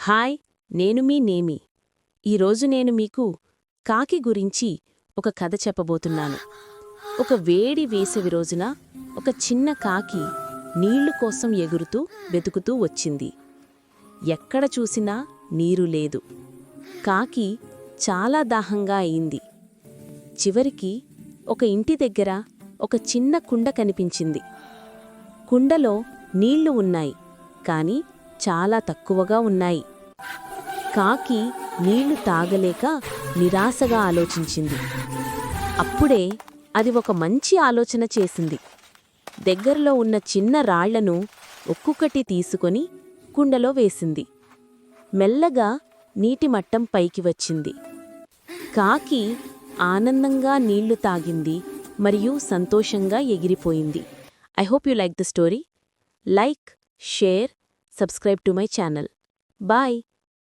Hi, నేను మీ నేమి. ఈరోజు నేను మీకు కాకి గురించి ఒక కథ చెప్పబోతున్నాను. ఒక వేడి వేసవి రోజున ఒక చిన్న కాకి నీళ్లు కోసం ఎగురుతూ వెతుకుతూ వచ్చింది. ఎక్కడ చూసినా నీరు లేదు. కాకి చాలా దాహంగా అయింది. చివరికి ఒక ఇంటి దగ్గర ఒక చిన్న కుండ కనిపించింది. కుండలో నీళ్లు ఉన్నాయి, కాని చాలా తక్కువగా ఉన్నాయి. కాకి నీళ్లు తాగలేక నిరాశగా ఆలోచించింది. అప్పుడే అది ఒక మంచి ఆలోచన చేసింది. దగ్గరలో ఉన్న చిన్న రాళ్లను ఒక్కొక్కటి తీసుకొని కుండలో వేసింది. మెల్లగా నీటి మట్టం పైకి వచ్చింది. కాకి ఆనందంగా నీళ్లు తాగింది మరియు సంతోషంగా ఎగిరిపోయింది. I hope you like the story. Like, share, subscribe to my channel. Bye.